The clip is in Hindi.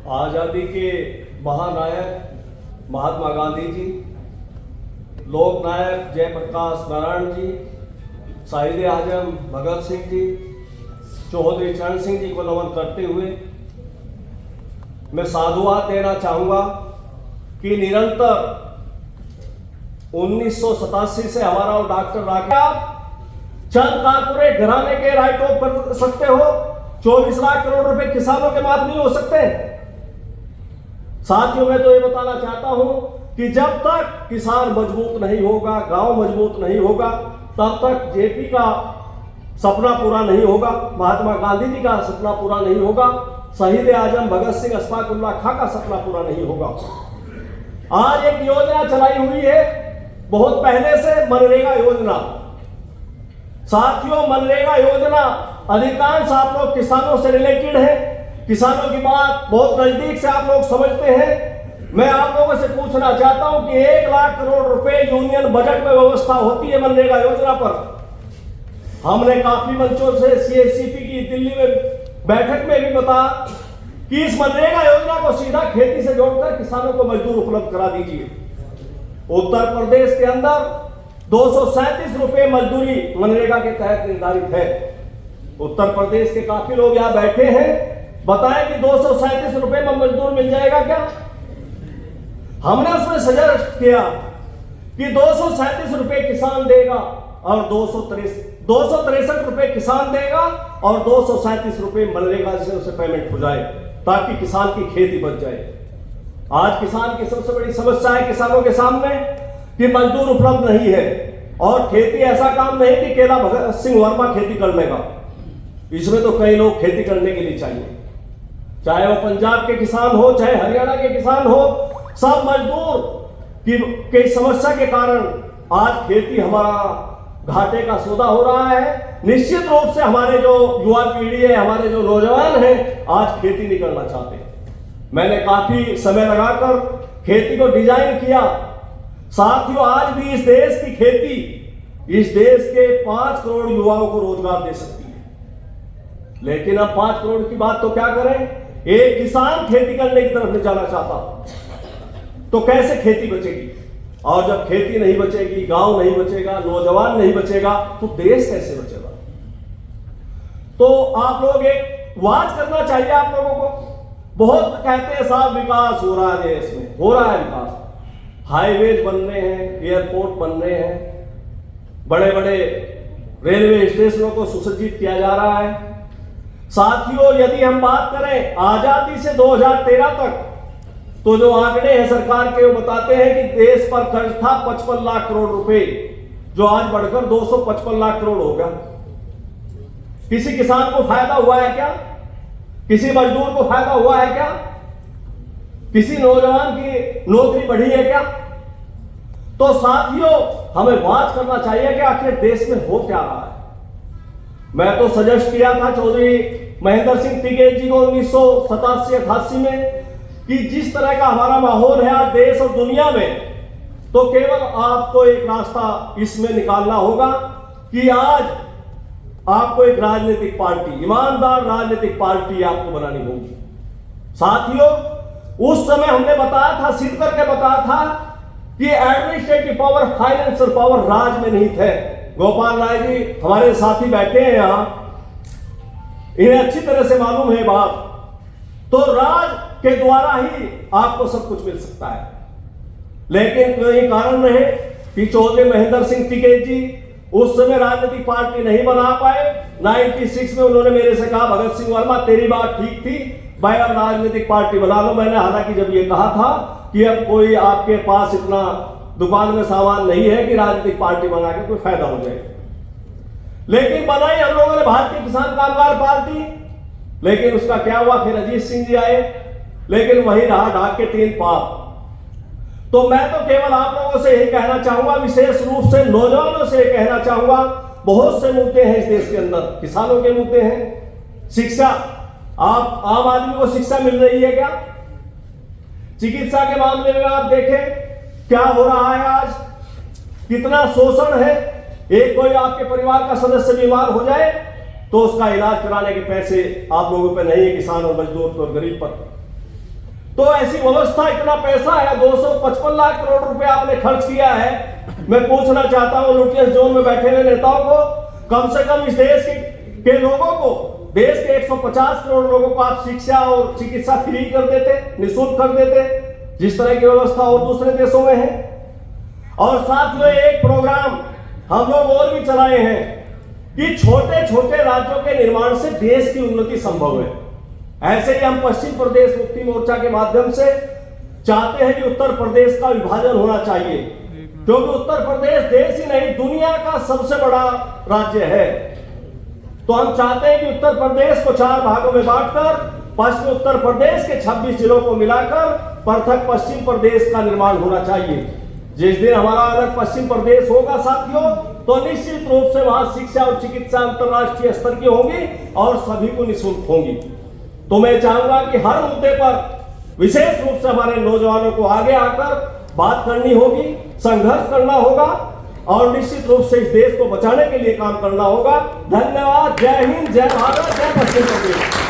आज़ादी के महानायक महात्मा गांधी जी, लोकनायक जयप्रकाश नारायण जी, शहीद आजम भगत सिंह जी, चौधरी चरण सिंह जी को नमन करते हुए मैं साधुवाद देना चाहूँगा कि निरंतर 1987 से हमारा डॉक्टर राकेश चंद कारपोरेट घराने के राइट ऑफ कर सकते हो, 24 लाख करोड़ रुपए किसानों के माफ नहीं हो सकते। साथियों, मैं तो ये बताना चाहता हूं कि जब तक किसान मजबूत नहीं होगा, गांव मजबूत नहीं होगा, तब तक जेपी का सपना पूरा नहीं होगा, महात्मा गांधी जी का सपना पूरा नहीं होगा, शहीद आजम भगत सिंह अशफाक उल्लाह खां का सपना पूरा नहीं होगा। आज एक योजना चलाई हुई है बहुत पहले से, मनरेगा योजना। साथियों, मनरेगा योजना अधिकांश आप लोग किसानों से रिलेटेड है, किसानों की बात बहुत नजदीक से आप लोग समझते हैं। मैं आप लोगों से पूछना चाहता हूं कि 1 लाख करोड़ रुपए यूनियन बजट में व्यवस्था होती है मनरेगा योजना पर। हमने काफी मंचों से सीएससीपी की दिल्ली में बैठक में भी बताया कि इस मनरेगा योजना को सीधा खेती से जोड़कर किसानों को मजदूर उपलब्ध करा दीजिए। उत्तर प्रदेश के अंदर 237 रुपए मजदूरी मनरेगा के तहत निर्धारित है। उत्तर प्रदेश के काफी लोग यहां बैठे हैं, बताएं कि 237 रुपए में मजदूर मिल जाएगा क्या? हमने उसमें सजेस्ट किया कि 237 रुपए किसान देगा और 263 रुपए किसान देगा और 237 रुपए मनरेगा से उसे पेमेंट हो जाए, ताकि किसान की खेती बच जाए। आज किसान की सबसे बड़ी समस्या है किसानों के सामने कि मजदूर उपलब्ध नहीं है, और खेती ऐसा काम नहीं कि केवल भगत सिंह वर्मा खेती कर लेगा। इसमें तो कई लोग खेती करने के लिए चाहिए, चाहे वो पंजाब के किसान हो, चाहे हरियाणा के किसान हो। सब मजदूर की समस्या के कारण आज खेती हमारा घाटे का सौदा हो रहा है। निश्चित रूप से हमारे जो युवा पीढ़ी है, हमारे जो नौजवान हैं, आज खेती नहीं करना चाहते। मैंने काफी समय लगाकर खेती को डिजाइन किया। साथियों, आज भी इस देश की खेती इस देश के 5 करोड़ युवाओं को रोजगार दे सकती है। लेकिन अब 5 करोड़ की बात तो क्या करें, एक किसान खेती करने की तरफ नहीं जाना चाहता, तो कैसे खेती बचेगी? और जब खेती नहीं बचेगी, गांव नहीं बचेगा, नौजवान नहीं बचेगा, तो देश कैसे बचेगा? तो आप लोग एक वाच करना चाहिए आप लोगों को। बहुत कहते हैं साहब विकास हो रहा है देश में, हो रहा है विकास, हाईवेज बन रहे हैं, एयरपोर्ट बन रहे हैं, बड़े बड़े रेलवे स्टेशनों को सुसज्जित किया जा रहा है। साथियों, यदि हम बात करें आजादी से 2013 तक, तो जो आंकड़े हैं सरकार के, वो बताते हैं कि देश पर कर्ज था 55 लाख करोड़ रुपए, जो आज बढ़कर 255 लाख करोड़ हो गया। किसी किसान को फायदा हुआ है क्या? किसी मजदूर को फायदा हुआ है क्या? किसी नौजवान की नौकरी बढ़ी है क्या? तो साथियों, हमें बात करना चाहिए कि आखिर देश में हो क्या रहा है। मैं तो सजेस्ट किया था चौधरी महेंद्र सिंह टिकैत जी को 1987-88 में कि जिस तरह का हमारा माहौल है आज देश और दुनिया में, तो केवल आपको एक रास्ता इसमें निकालना होगा कि आज आपको एक राजनीतिक पार्टी, ईमानदार राजनीतिक पार्टी आपको बनानी होगी। साथियों, उस समय हमने बताया था, सिद्ध करके बताया था कि एडमिनिस्ट्रेटिव पावर, फाइनेंशियल पावर राज में नहीं थे। गोपाल राय जी हमारे साथी बैठे हैं यहां, इन्हें अच्छी तरह से मालूम है बात। तो राज के द्वारा ही आपको सब कुछ मिल सकता है। लेकिन कोई कारण रहे कि चौधरी महेंद्र सिंह टिकैत जी उस समय राजनीतिक पार्टी नहीं बना पाए। 96 में उन्होंने मेरे से कहा, भगत सिंह वर्मा तेरी बात ठीक थी भाई, अब राजनीतिक पार्टी बना लो। मैंने हालांकि जब ये कहा था कि अब कोई आपके पास इतना दुकान में सामान नहीं है कि राजनीतिक पार्टी बना के कोई फायदा हो जाए, लेकिन बनाई हम लोगों ने भारतीय किसान कामगार पार्टी। लेकिन उसका क्या हुआ, फिर अजीत सिंह जी आए, लेकिन वही रहा ढाक के 3 पाप। तो मैं तो केवल आप लोगों से यही कहना चाहूंगा, विशेष रूप से नौजवानों से कहना चाहूंगा, बहुत से मुद्दे हैं इस देश के अंदर, किसानों के मुद्दे हैं, शिक्षा, आप आम आदमी को शिक्षा मिल रही है क्या? चिकित्सा के मामले में आप देखें क्या हो रहा है आज, कितना शोषण है। एक कोई आपके परिवार का सदस्य बीमार हो जाए तो उसका इलाज कराने के पैसे आप लोगों पे नहीं है, किसान और मजदूर पर, गरीब पर। तो ऐसी व्यवस्था, इतना पैसा है, 255 लाख करोड़ रुपए आपने खर्च किया है। मैं पूछना चाहता हूं लुटियस जोन में बैठे हुए नेताओं को, कम से कम इस देश के लोगों को, देश के 150 करोड़ लोगों को आप शिक्षा और चिकित्सा फ्री कर देते, निःशुल्क कर देते, जिस तरह की व्यवस्था और दूसरे देशों में है। और साथ में एक प्रोग्राम हम लोग और भी चलाए हैं कि छोटे छोटे राज्यों के निर्माण से देश की उन्नति संभव है। ऐसे ही हम पश्चिम प्रदेश मुक्ति मोर्चा के माध्यम से चाहते हैं कि उत्तर प्रदेश का विभाजन होना चाहिए, क्योंकि उत्तर प्रदेश देश ही नहीं दुनिया का सबसे बड़ा राज्य है। तो हम चाहते हैं कि उत्तर प्रदेश को 4 भागों में बांटकर पश्चिम उत्तर प्रदेश के 26 जिलों को मिलाकर पृथक पश्चिम प्रदेश का निर्माण होना चाहिए। जिस दिन हमारा अलग पश्चिम प्रदेश होगा साथियों, तो निश्चित रूप से वहां शिक्षा और चिकित्सा अंतरराष्ट्रीय स्तर की होगी और सभी को निःशुल्क होगी। तो मैं चाहूंगा कि हर मुद्दे पर विशेष रूप से हमारे नौजवानों को आगे आकर बात करनी होगी, संघर्ष करना होगा और निश्चित रूप से इस देश को बचाने के लिए काम करना होगा। धन्यवाद। जय हिंद, जय भारत, जय पश्चिम प्रदेश।